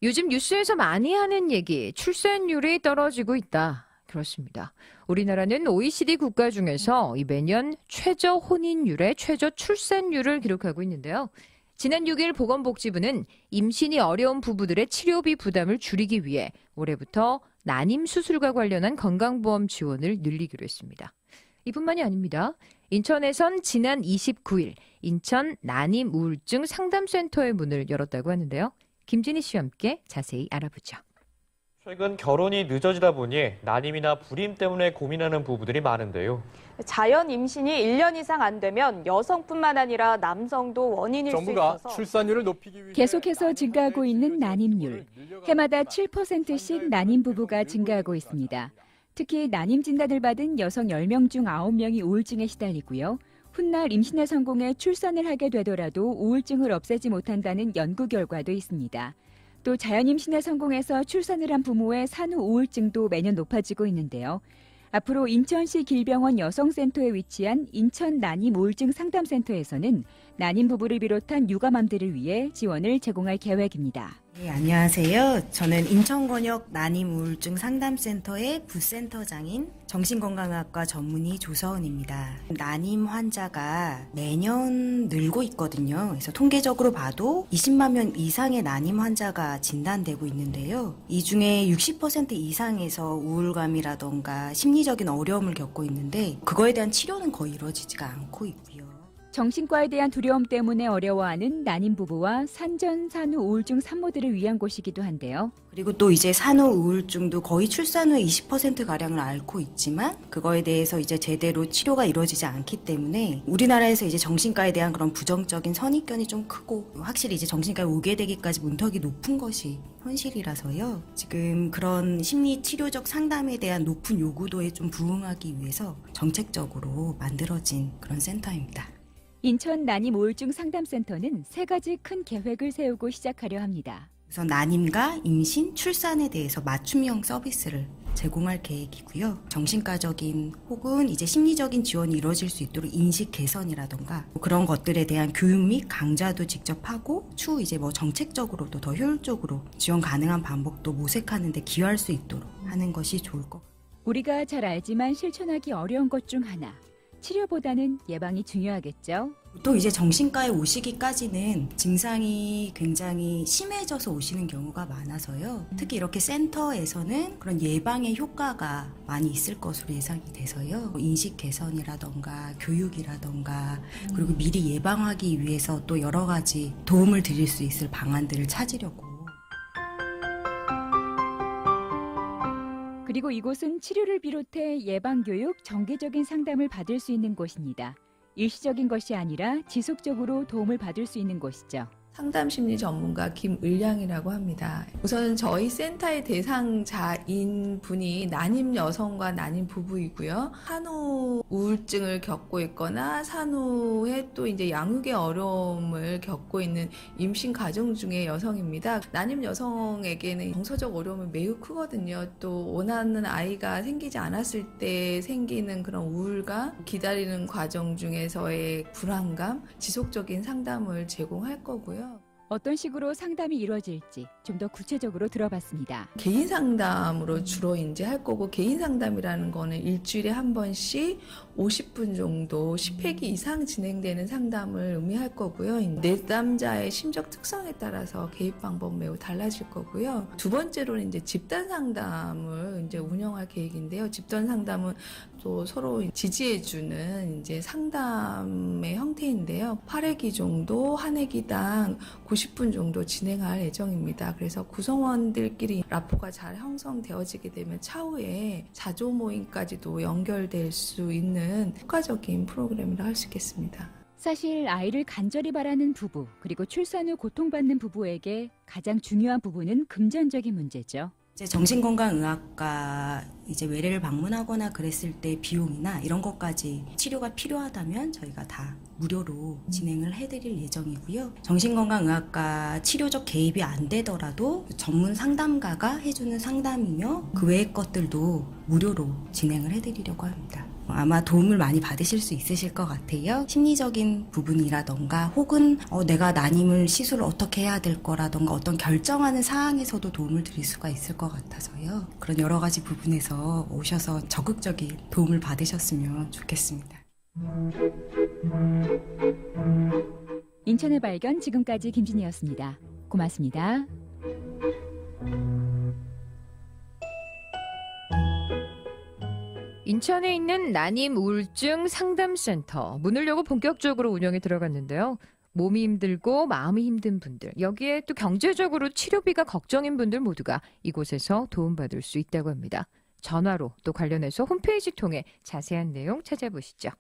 요즘 뉴스에서 많이 하는 얘기, 출산율이 떨어지고 있다. 그렇습니다. 우리나라는 OECD 국가 중에서 매년 최저 혼인율에 최저 출산율을 기록하고 있는데요. 지난 6일 보건복지부는 임신이 어려운 부부들의 치료비 부담을 줄이기 위해 올해부터 난임 수술과 관련한 건강보험 지원을 늘리기로 했습니다. 이뿐만이 아닙니다. 인천에선 지난 29일 인천 난임 우울증 상담센터의 문을 열었다고 하는데요. 김진희 씨와 함께 자세히 알아보죠. 최근 결혼이 늦어지다 보니 난임이나 불임 때문에 고민하는 부부들이 많은데요. 자연 임신이 1년 이상 안 되면 여성뿐만 아니라 남성도 원인일 수 정부가 있어서 출산율을 높이기 위해 계속해서 증가하고 있는 난임률. 해마다 7%씩 난임 부부가 증가하고 있습니다. 특히 난임 진단을 받은 여성 10명 중 9명이 우울증에 시달리고요. 훗날 임신에 성공해 출산을 하게 되더라도 우울증을 없애지 못한다는 연구 결과도 있습니다. 또 자연 임신에 성공해서 출산을 한 부모의 산후 우울증도 매년 높아지고 있는데요. 앞으로 인천시 길병원 여성센터에 위치한 인천 난임 우울증 상담센터에서는 난임 부부를 비롯한 육아맘들을 위해 지원을 제공할 계획입니다. 네, 안녕하세요. 저는 인천권역 난임우울증 상담센터의 부센터장인 정신건강의학과 전문의 조서은입니다. 난임 환자가 매년 늘고 있거든요. 그래서 통계적으로 봐도 20만 명 이상의 난임 환자가 진단되고 있는데요. 이 중에 60% 이상에서 우울감이라던가 심리적인 어려움을 겪고 있는데 그거에 대한 치료는 거의 이루어지지가 않고 있고요. 정신과에 대한 두려움 때문에 어려워하는 난임 부부와 산전, 산후 우울증 산모들을 위한 곳이기도 한데요. 그리고 또 이제 산후 우울증도 거의 출산 후에 20%가량을 앓고 있지만 그거에 대해서 이제 제대로 치료가 이루어지지 않기 때문에 우리나라에서 이제 정신과에 대한 그런 부정적인 선입견이 좀 크고 확실히 이제 정신과에 오게 되기까지 문턱이 높은 것이 현실이라서요. 지금 그런 심리 치료적 상담에 대한 높은 요구도에 좀 부응하기 위해서 정책적으로 만들어진 그런 센터입니다. 인천 난임 우울증 상담센터는 3가지 큰 계획을 세우고 시작하려 합니다. 그래서 난임과 임신, 출산에 대해서 맞춤형 서비스를 제공할 계획이고요. 정신과적인 혹은 이제 심리적인 지원이 이루어질 수 있도록 인식 개선이라던가 그런 것들에 대한 교육 및 강좌도 직접 하고 추후 이제 정책적으로도 더 효율적으로 지원 가능한 방법도 모색하는 데 기여할 수 있도록 하는 것이 좋을 것 같아요. 우리가 잘 알지만 실천하기 어려운 것 중 하나. 치료보다는 예방이 중요하겠죠. 또 이제 정신과에 오시기까지는 증상이 굉장히 심해져서 오시는 경우가 많아서요. 특히 이렇게 센터에서는 그런 예방의 효과가 많이 있을 것으로 예상이 돼서요. 인식 개선이라던가 교육이라던가 그리고 미리 예방하기 위해서 또 여러 가지 도움을 드릴 수 있을 방안들을 찾으려고. 그리고 이곳은 치료를 비롯해 예방교육, 정기적인 상담을 받을 수 있는 곳입니다. 일시적인 것이 아니라 지속적으로 도움을 받을 수 있는 곳이죠. 상담심리 전문가 김을량이라고 합니다. 우선 저희 센터의 대상자인 분이 난임 여성과 난임 부부이고요. 산후 우울증을 겪고 있거나 산후에 또 이제 양육의 어려움을 겪고 있는 임신 가정 중의 여성입니다. 난임 여성에게는 정서적 어려움이 매우 크거든요. 또 원하는 아이가 생기지 않았을 때 생기는 그런 우울감, 기다리는 과정 중에서의 불안감, 지속적인 상담을 제공할 거고요. 어떤 식으로 상담이 이루어질지 좀 더 구체적으로 들어봤습니다. 개인 상담으로 주로 이제 할 거고, 개인 상담이라는 거는 일주일에 한 번씩 50분 정도 10회기 이상 진행되는 상담을 의미할 거고요. 내담자의 심적 특성에 따라서 개입 방법 매우 달라질 거고요. 두 번째로는 이제 집단 상담을 이제 운영할 계획인데요. 집단 상담은 또 서로 지지해주는 이제 상담의 형태인데요. 8회기 정도 한 회기당 90분 정도 진행할 예정입니다. 그래서 구성원들끼리 라포가 잘 형성되어지게 되면 차후에 자조 모임까지도 연결될 수 있는 효과적인 프로그램이라 할 수 있겠습니다. 사실 아이를 간절히 바라는 부부, 그리고 출산 후 고통받는 부부에게 가장 중요한 부분은 금전적인 문제죠. 이제 정신건강의학과 이제 외래를 방문하거나 그랬을 때 비용이나 이런 것까지 치료가 필요하다면 저희가 다 무료로 진행을 해드릴 예정이고요. 정신건강의학과 치료적 개입이 안 되더라도 전문 상담가가 해주는 상담이며 그 외의 것들도 무료로 진행을 해드리려고 합니다. 아마 도움을 많이 받으실 수 있으실 것 같아요. 심리적인 부분이라던가 혹은 내가 난임을 시술을 어떻게 해야 될 거라던가 어떤 결정하는 사항에서도 도움을 드릴 수가 있을 것 같아서요. 그런 여러 가지 부분에서 오셔서 적극적인 도움을 받으셨으면 좋겠습니다. 인천의 발견 지금까지 김진희였습니다. 고맙습니다. 인천에 있는 난임 우울증 상담센터 문을 열고 본격적으로 운영에 들어갔는데요. 몸이 힘들고 마음이 힘든 분들, 여기에 또 경제적으로 치료비가 걱정인 분들 모두가 이곳에서 도움받을 수 있다고 합니다. 전화로 또 관련해서 홈페이지 통해 자세한 내용 찾아보시죠.